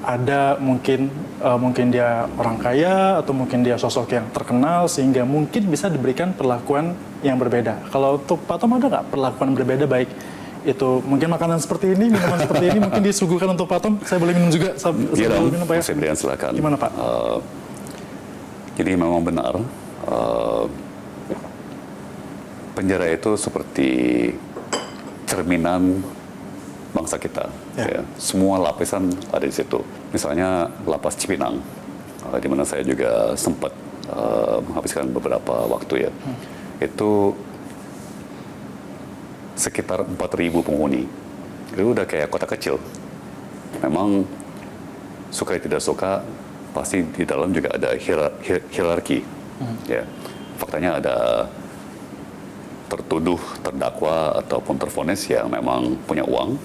ada mungkin dia orang kaya atau mungkin dia sosok yang terkenal sehingga mungkin bisa diberikan perlakuan yang berbeda. Kalau untuk Pak Tom ada nggak perlakuan berbeda, baik itu mungkin makanan seperti ini, minuman seperti ini mungkin disuguhkan untuk Pak Tom? Saya boleh minum juga? Iya dong, minum, Pak, ya? saya berikan silakan. Gimana Pak? Jadi memang benar, penjara itu seperti cerminan bangsa kita. Ya. Semua lapisan ada di situ. Misalnya lapas Cipinang, di mana saya juga sempat menghabiskan beberapa waktu ya. Itu sekitar 4.000 penghuni. Itu udah kayak kota kecil. Memang suka tidak suka, pasti di dalam juga ada hierarki. Ya. Faktanya ada tertuduh, terdakwa, ataupun tervonis yang memang punya uang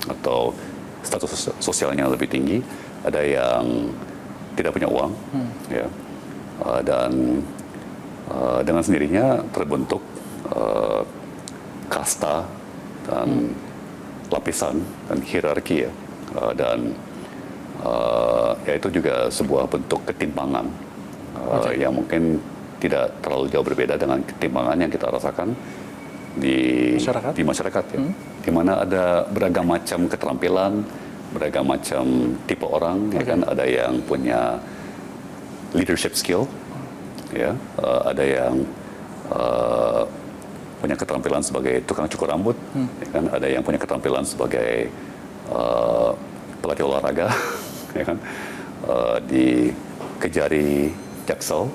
atau status sosialnya lebih tinggi, ada yang tidak punya uang, ya, dan dengan sendirinya terbentuk kasta dan lapisan dan hierarki ya, dan ya itu juga sebuah bentuk ketimpangan yang mungkin tidak terlalu jauh berbeda dengan ketimpangan yang kita rasakan di masyarakat ya. Di mana ada beragam macam keterampilan, beragam macam tipe orang, ya kan, ada yang punya leadership skill, ya, ada yang punya keterampilan sebagai tukang cukur rambut, ya kan, ada yang punya keterampilan sebagai pelatih olahraga, ya kan, di Kejari Jaksel,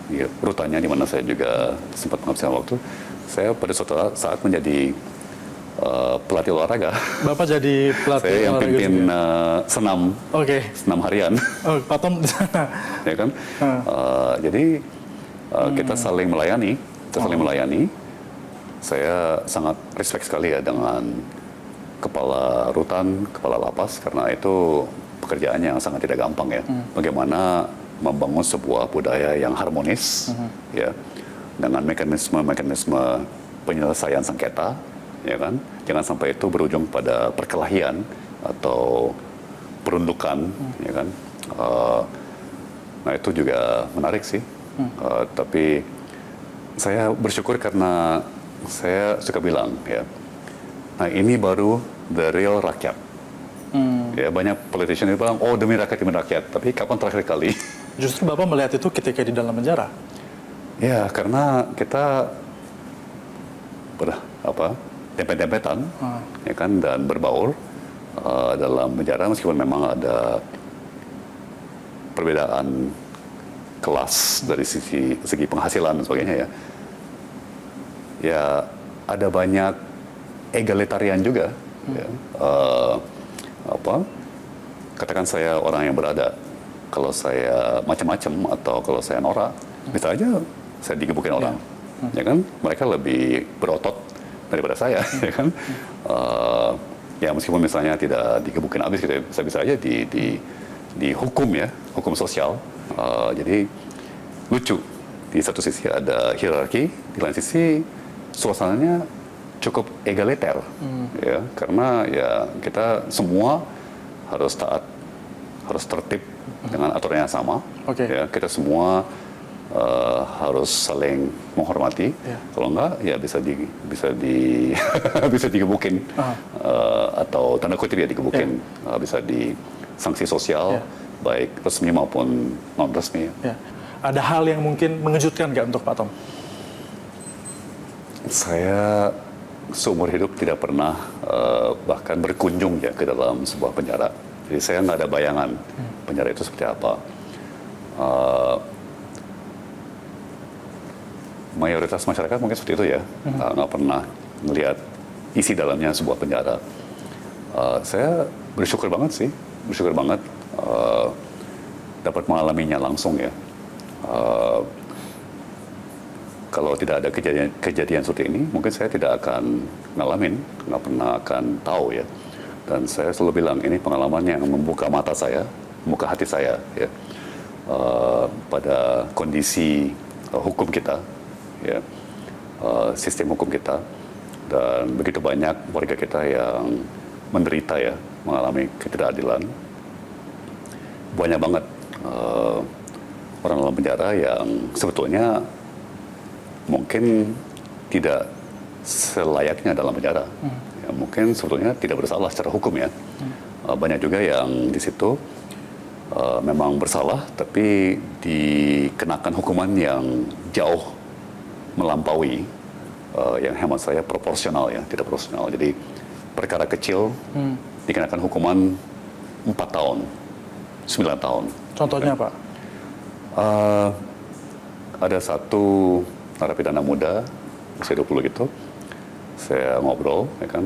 ya, rutannya di mana saya juga sempat menghabiskan waktu. Saya pada suatu saat menjadi pelatih olahraga. Bapak jadi pelatih saya yang olahraga pimpin senam, senam harian. Oh, Pak Tom di sana. Ya kan? Jadi kita saling melayani, Saya sangat respect sekali ya dengan kepala rutan, kepala lapas, karena itu pekerjaan yang sangat tidak gampang ya. Bagaimana membangun sebuah budaya yang harmonis, ya, dengan mekanisme penyelesaian sengketa, ya kan, jangan sampai itu berujung pada perkelahian atau perundukan, ya kan. Nah itu juga menarik sih, tapi saya bersyukur karena saya suka bilang ya, nah ini baru the real rakyat. Ya, banyak politician yang bilang, oh demi rakyat, tapi kapan terakhir kali? Justru Bapak melihat itu ketika di dalam penjara. Ya, karena kita dempet-dempetan, ya kan, dan berbaur dalam penjara, meskipun memang ada perbedaan kelas dari segi penghasilan dan sebagainya ya. Ya, ada banyak egalitarian juga. Ya. Katakan saya orang yang berada, kalau saya macam-macam atau kalau saya norak, bisa aja saya digebukin orang, ya kan? Mereka lebih berotot daripada saya, ya kan? Ya meskipun misalnya tidak digebukin habis, gitu, bisa aja dihukum ya, hukum sosial. Jadi lucu, di satu sisi ada hierarki, di lain sisi suasananya cukup egaliter, ya, karena ya kita semua harus taat, harus tertib dengan aturan yang sama, ya, kita semua harus saling menghormati, kalau enggak ya bisa digebukin, atau tanda kutip ya digebukin, bisa disanksi sosial, baik resmi maupun non resmi. Ada hal yang mungkin mengejutkan nggak untuk Pak Tom? Saya seumur hidup tidak pernah bahkan berkunjung ya ke dalam sebuah penjara. Jadi saya nggak ada bayangan penjara itu seperti apa. Mayoritas masyarakat mungkin seperti itu ya, nggak pernah melihat isi dalamnya sebuah penjara. Saya bersyukur banget dapat mengalaminya langsung ya. Kalau tidak ada kejadian seperti ini, mungkin saya tidak akan ngalamin, nggak pernah akan tahu ya. Dan saya selalu bilang ini pengalaman yang membuka mata saya, membuka hati saya ya, pada kondisi hukum kita, ya, sistem hukum kita, dan begitu banyak warga kita yang menderita ya, mengalami ketidakadilan, banyak banget orang dalam penjara yang sebetulnya mungkin tidak selayaknya dalam penjara. Ya, mungkin sebetulnya tidak bersalah secara hukum ya. Banyak juga yang di situ memang bersalah, tapi dikenakan hukuman yang jauh melampaui yang hemat saya proporsional ya, tidak proporsional. Jadi perkara kecil dikenakan hukuman 4 tahun, 9 tahun. Contohnya Pak? Ada satu narapidana muda, usia 20 gitu, saya ngobrol, ya kan,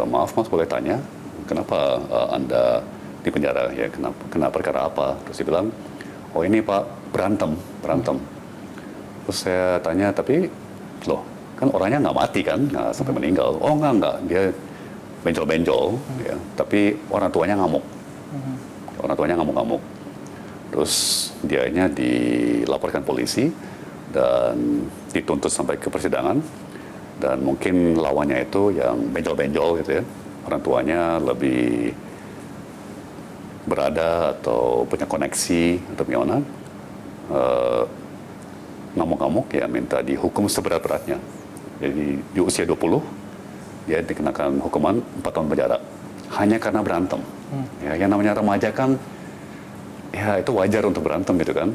maaf mas boleh tanya, kenapa Anda di penjara, ya kena perkara apa? Terus dia bilang, oh ini Pak, berantem. Terus saya tanya, tapi loh, kan orangnya nggak mati kan, nggak sampai meninggal. Oh enggak, dia benjol-benjol, ya, tapi orang tuanya ngamuk. Orang tuanya ngamuk-ngamuk. Terus dianya dilaporkan polisi dan dituntut sampai ke persidangan, dan mungkin lawannya itu yang benjol-benjol gitu ya, orang tuanya lebih berada atau punya koneksi atau gimana, ngamuk-ngamuk ya minta dihukum seberat-beratnya. Jadi di usia 20 dia dikenakan hukuman 4 tahun penjara hanya karena berantem. Ya, yang namanya remaja kan ya itu wajar untuk berantem gitu kan.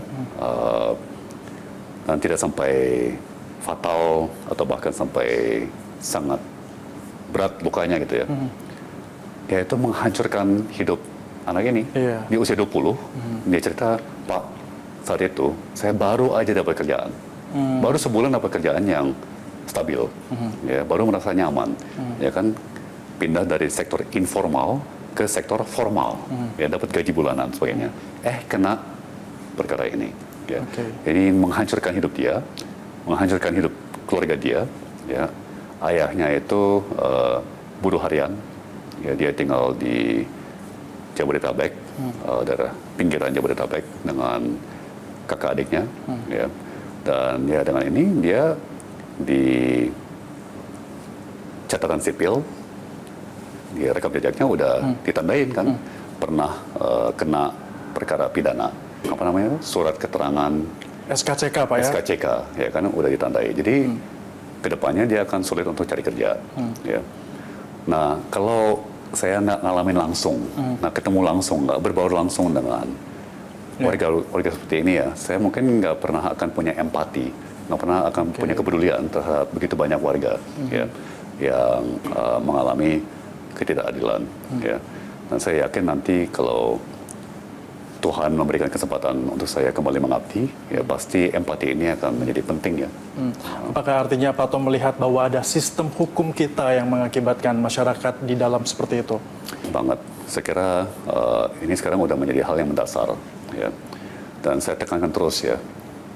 Dan tidak sampai fatal atau bahkan sampai sangat berat lukanya gitu ya. Ya itu menghancurkan hidup anak ini. Di usia 20 dia cerita, Pak, saat itu saya baru aja dapat kerjaan. Baru sebulan dapat kerjaan yang stabil. Ya, baru merasa nyaman. Ya kan, pindah dari sektor informal ke sektor formal. Ya, dapat gaji bulanan sebagainya. Kena perkara ini. Ya. Ini menghancurkan hidup dia, menghancurkan hidup keluarga dia. Ya. Ayahnya itu buruh harian. Ya, dia tinggal di Jabodetabek, daerah pinggiran Jabodetabek dengan kakak adiknya. Ya. Dan ya dengan ini dia di catatan sipil, di rekam jejaknya udah ditandain kan, pernah kena perkara pidana. Apa namanya? Surat keterangan SKCK Pak ya? SKCK, ya kan udah ditandai. Jadi kedepannya dia akan sulit untuk cari kerja. Ya. Nah kalau saya nggak ngalamin langsung, nggak ketemu langsung, nggak berbaur langsung dengan warga seperti ini ya, saya mungkin nggak pernah akan punya empati, nggak pernah akan punya kepedulian terhadap begitu banyak warga ya yang mengalami ketidakadilan. Ya. Dan saya yakin nanti kalau Tuhan memberikan kesempatan untuk saya kembali mengabdi, ya pasti empati ini akan menjadi penting ya. Apakah artinya Pak Tom melihat bahwa ada sistem hukum kita yang mengakibatkan masyarakat di dalam seperti itu? Banget. Saya kira ini sekarang udah menjadi hal yang mendasar ya. Dan saya tekankan terus ya.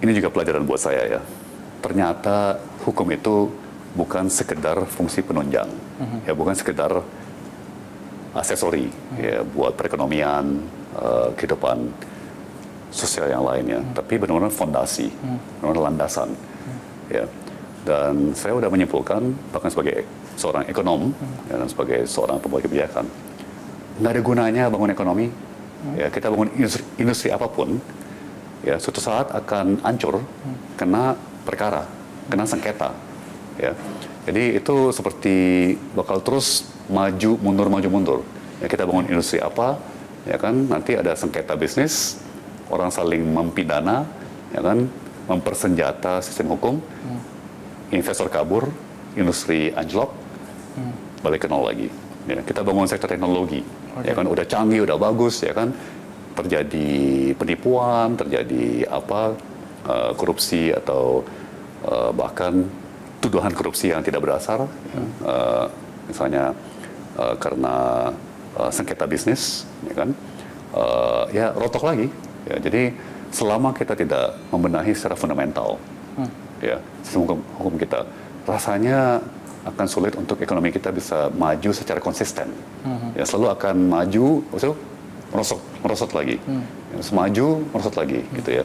Ini juga pelajaran buat saya ya. Ternyata hukum itu bukan sekedar fungsi penunjang, ya bukan sekedar aksesori ya buat perekonomian, kehidupan sosial yang lainnya, tapi benar-benar fondasi, benar-benar landasan. Ya. Dan saya sudah menyimpulkan, bahkan sebagai seorang ekonom ya, dan sebagai seorang pembuat kebijakan, nggak ada gunanya bangun ekonomi. Ya, kita bangun industri apapun, ya suatu saat akan hancur kena perkara, kena sengketa. Ya. Jadi itu seperti bakal terus maju mundur. Ya, kita bangun industri apa, ya kan nanti ada sengketa bisnis, orang saling mempidana, ya kan mempersenjata sistem hukum, investor kabur, industri anjlok, balik ke nol lagi. Ya, kita bangun sektor teknologi, ya kan udah canggih, udah bagus, ya kan terjadi penipuan, terjadi korupsi atau bahkan tuduhan korupsi yang tidak berdasar, ya, misalnya karena sengketa bisnis, ya kan, ya rotok lagi. Ya, jadi selama kita tidak membenahi secara fundamental, ya sistem hukum kita, rasanya akan sulit untuk ekonomi kita bisa maju secara konsisten. Ya selalu akan maju, merosot lagi, ya, semaju merosot lagi, gitu ya.